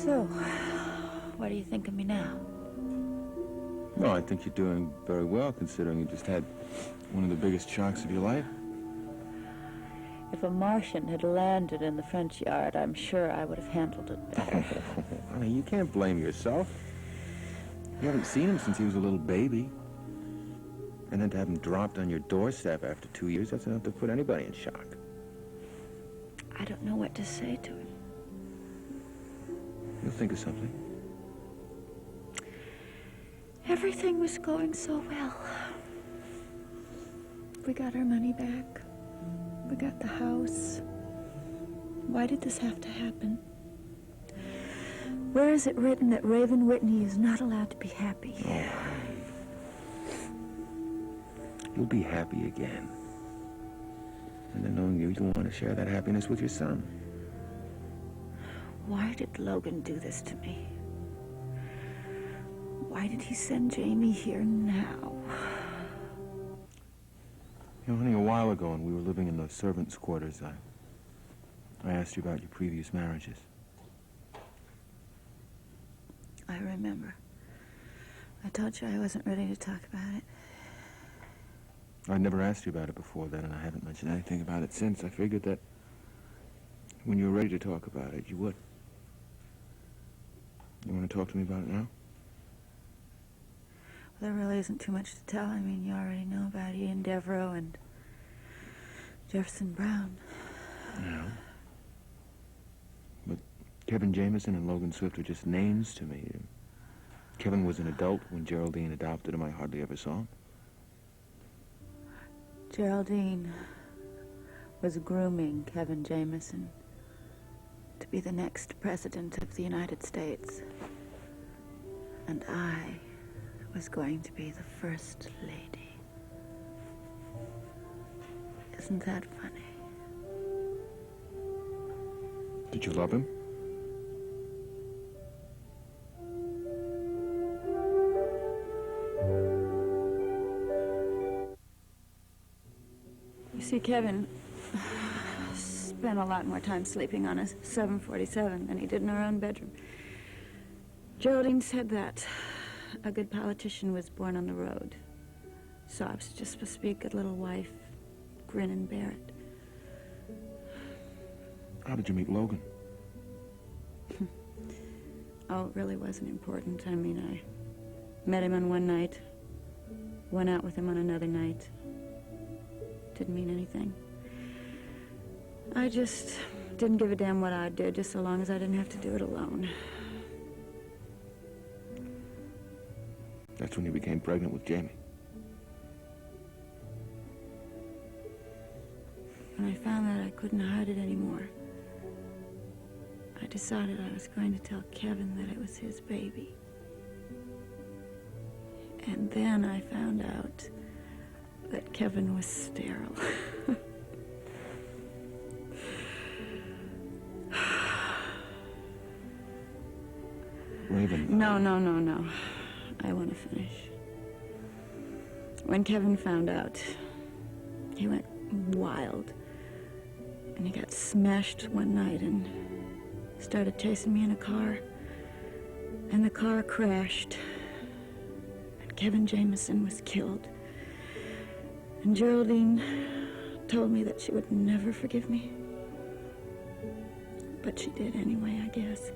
So, what do you think of me now? Well, I think you're doing very well, considering you just had one of the biggest shocks of your life. If a Martian had landed in the French yard, I'm sure I would have handled it better. Honey, you can't blame yourself. You haven't seen him since he was a little baby. And then to have him dropped on your doorstep after 2 years, that's enough to put anybody in shock. I don't know what to say to him. You'll think of something. Everything was going so well. We got our money back. We got the house. Why did this have to happen? Where is it written that Raven Whitney is not allowed to be happy? Oh, you'll be happy again. And then knowing you want to share that happiness with your son. Why did Logan do this to me? Why did he send Jamie here now? You know, honey, a while ago when we were living in the servants' quarters, I asked you about your previous marriages. I remember. I told you I wasn't ready to talk about it. I'd never asked you about it before then, and I haven't mentioned anything about it since. I figured that when you were ready to talk about it, you would. You want to talk to me about it now? Well, there really isn't too much to tell. I mean, you already know about Ian Devereaux and Jefferson Brown. Yeah. But Kevin Jameson and Logan Swift are just names to me. Kevin was an adult when Geraldine adopted him. I hardly ever saw him. Geraldine was grooming Kevin Jameson to be the next president of the United States. And I was going to be the first lady. Isn't that funny? Did you love him? You see, Kevin spent a lot more time sleeping on a 747 than he did in our own bedroom. Geraldine said that a good politician was born on the road. So I was just supposed to be a good little wife, grin and bear it. How did you meet Logan? Oh, it really wasn't important. I mean, I met him on one night, went out with him on another night. Didn't mean anything. I just didn't give a damn what I did, just so long as I didn't have to do it alone. That's when you became pregnant with Jamie. When I found that I couldn't hide it anymore, I decided I was going to tell Kevin that it was his baby. And then I found out that Kevin was sterile. Raven. No. I want to finish. When Kevin found out, he went wild. And he got smashed one night and started chasing me in a car. And the car crashed. And Kevin Jameson was killed. And Geraldine told me that she would never forgive me. But she did anyway, I guess.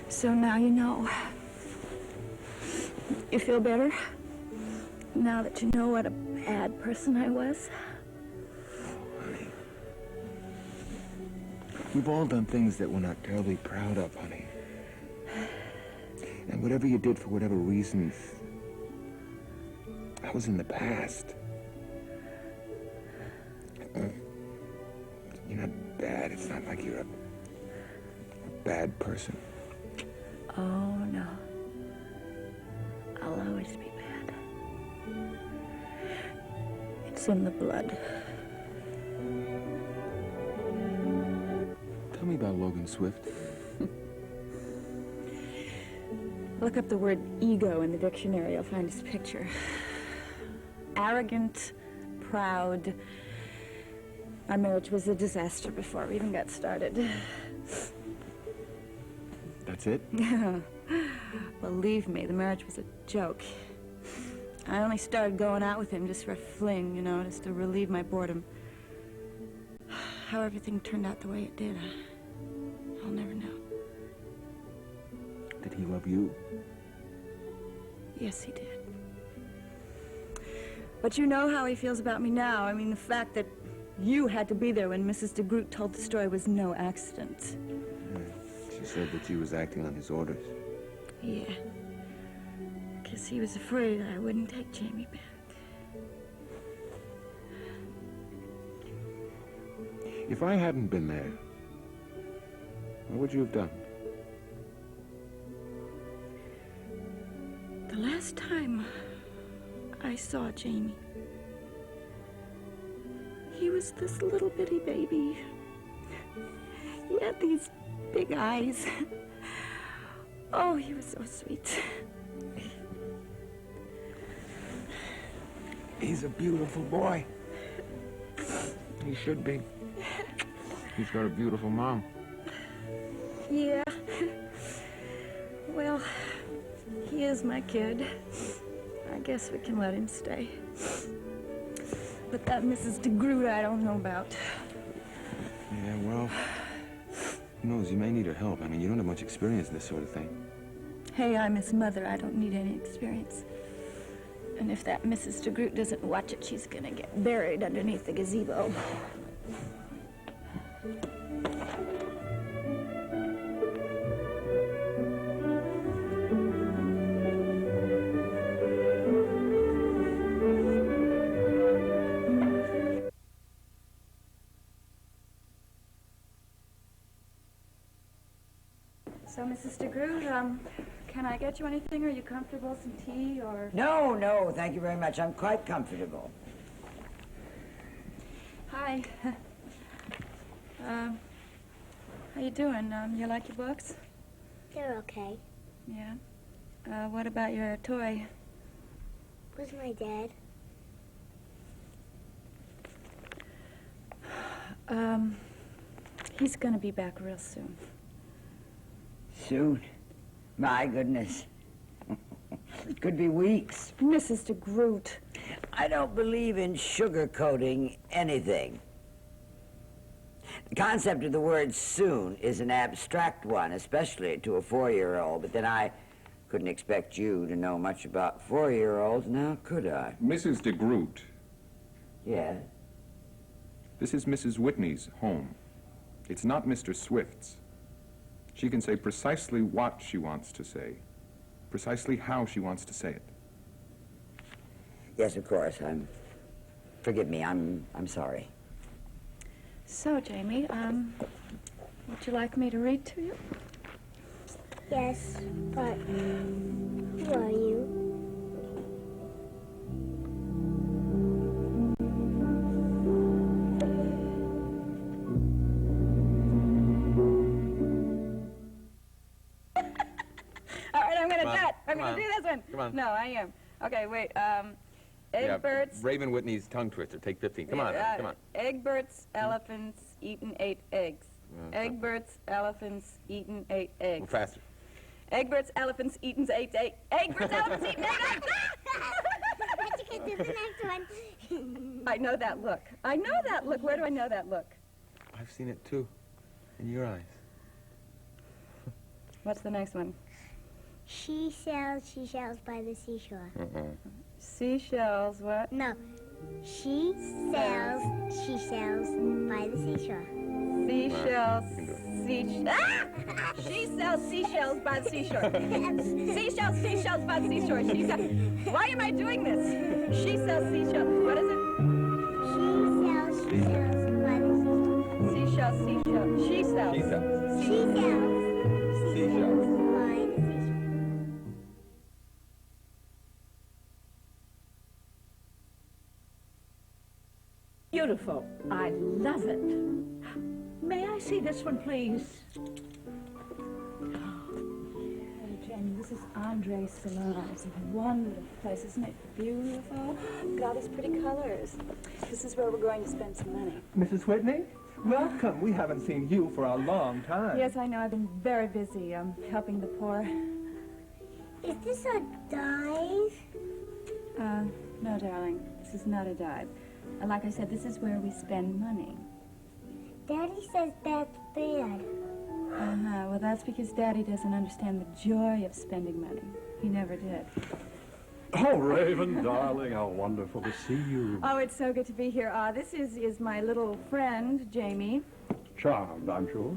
So now you know. You feel better? Now that you know what a bad person I was? Honey. We've all done things that we're not terribly proud of, honey. And whatever you did for whatever reasons, that was in the past. You're not bad. It's not like you're a bad person. Oh, no. I'll always be bad. It's in the blood. Tell me about Logan Swift. Look up the word ego in the dictionary. You'll find his picture. Arrogant, proud. Our marriage was a disaster before we even got started. That's it? Believe me, the marriage was a joke. I only started going out with him just for a fling, you know, just to relieve my boredom. How everything turned out the way it did, I'll never know. Did he love you? Yes, he did. But you know how he feels about me now. I mean, the fact that you had to be there when Mrs. DeGroot told the story was no accident. She said that she was acting on his orders. Yeah. Because he was afraid I wouldn't take Jamie back. If I hadn't been there, what would you have done? The last time I saw Jamie, he was this little bitty baby. He had these big eyes. Oh, he was so sweet. He's a beautiful boy. He should be. He's got a beautiful mom. Yeah. Well, he is my kid. I guess we can let him stay. But that Mrs. DeGroot I don't know about. Yeah, well, who knows? You may need her help. I mean, you don't have much experience in this sort of thing. Hey, I'm his mother. I don't need any experience. And if that Mrs. DeGroot doesn't watch it, she's gonna get buried underneath the gazebo. So, Mrs. DeGroot, can I get you anything? Are you comfortable? Some tea or... No, no, thank you very much. I'm quite comfortable. Hi. How you doing? You like your books? They're okay. Yeah. What about your toy? Where's my dad? He's gonna be back real soon. Soon? My goodness. It could be weeks. Mrs. DeGroot. I don't believe in sugarcoating anything. The concept of the word soon is an abstract one, especially to a 4-year-old, but then I couldn't expect you to know much about 4-year-olds, now could I? Mrs. DeGroot, Yes? this is Mrs. Whitney's home. It's not Mr. Swift's. She can say precisely what she wants to say, precisely how she wants to say it. Yes, of course. Forgive me, I'm sorry. So, Jamie, would you like me to read to you? Yes, but who are you? All right, I'm gonna Come on, do it. I'm come gonna on. do this one. Come on. No, I am. Okay, wait. Egberts. Raven Whitney's tongue twister. Take 15. Come on, come on. Egberts, elephants, eaten 8 eggs. Egberts, elephants, eaten 8 eggs. Move faster. Egberts, elephants, eaten 8 eggs. Egberts, elephants, eaten 8 eggs. But you can do the next one. I know that look. I know that look. Where do I know that look? I've seen it too, in your eyes. What's the next one? She sells seashells by the seashore. Seashells, what? No. She sells seashells by the seashore. Seashells. You can do She sells seashells by the seashore. Seashells, seashells by the seashore. She sells. Why am I doing this? She sells seashells. What is it? She sells seashells by the seashore. Seashells, seashells. She sells. She sells. She sells Seashells. by the seashore. Beautiful. I love it. May I see this one, please? Hey, Jenny, this is Andre's salon. It's a wonderful place, isn't it? Beautiful. Look at all these pretty colors. This is where we're going to spend some money. Mrs. Whitney? Welcome. We haven't seen you for a long time. Yes, I know. I've been very busy helping the poor. Is this a dive? No, darling. This is not a dive. Like I said, this is where we spend money. Daddy says that's bad. Well, that's because Daddy doesn't understand the joy of spending money. He never did. Oh, Raven, darling, how wonderful to see you. Oh, it's so good to be here. This is my little friend, Jamie. Charmed, I'm sure.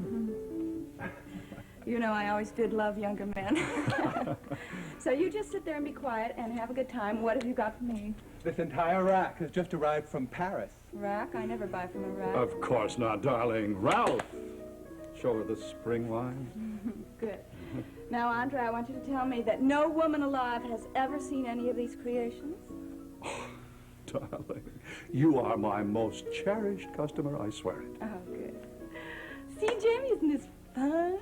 You know, I always did love younger men. So you just sit there and be quiet and have a good time. What have you got for me? This entire rack has just arrived from Paris. Rack? I never buy from a rack. Of course not, darling. Ralph! Show her the spring wine. Good. Now, Andre, I want you to tell me that no woman alive has ever seen any of these creations. Oh, darling, you are my most cherished customer, I swear it. Oh, good. See, Jamie, isn't this fun?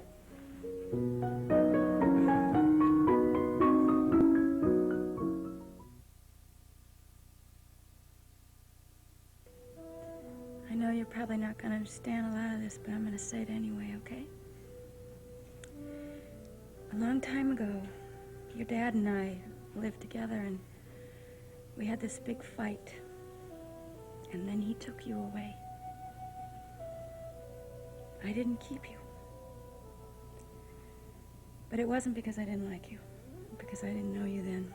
I know you're probably not going to understand a lot of this, but I'm going to say it anyway, okay? A long time ago, your dad and I lived together, and we had this big fight. And then he took you away. I didn't keep you. But it wasn't because I didn't like you, because I didn't know you then.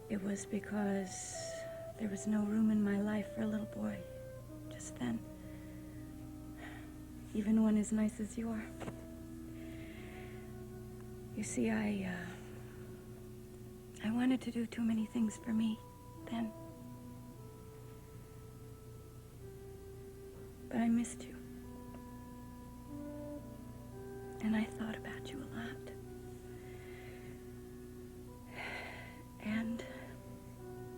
It was because there was no room in my life for a little boy, just then. Even one as nice as you are. You see, I wanted to do too many things for me then. But I missed you. And I thought about you a lot. And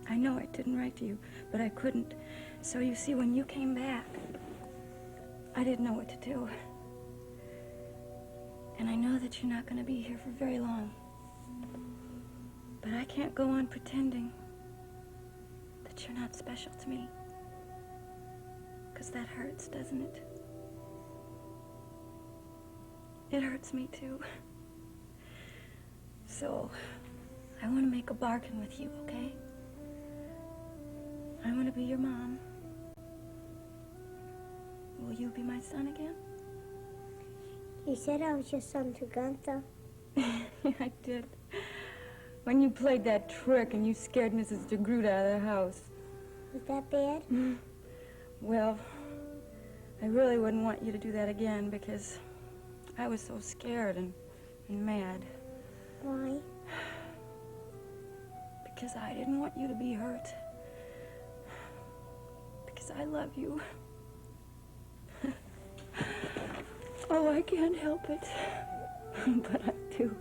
I know I didn't write to you, but I couldn't. So you see, when you came back, I didn't know what to do. And I know that you're not going to be here for very long. But I can't go on pretending that you're not special to me. Because that hurts, doesn't it? It hurts me too. So, I want to make a bargain with you, okay? I want to be your mom. Will you be my son again? You said I was your son to Gunther. Yeah, I did. When you played that trick and you scared Mrs. DeGroot out of the house. Was that bad? Well, I really wouldn't want you to do that again because I was so scared and mad. Why? Because I didn't want you to be hurt. Because I love you. Oh, I can't help it. But I do.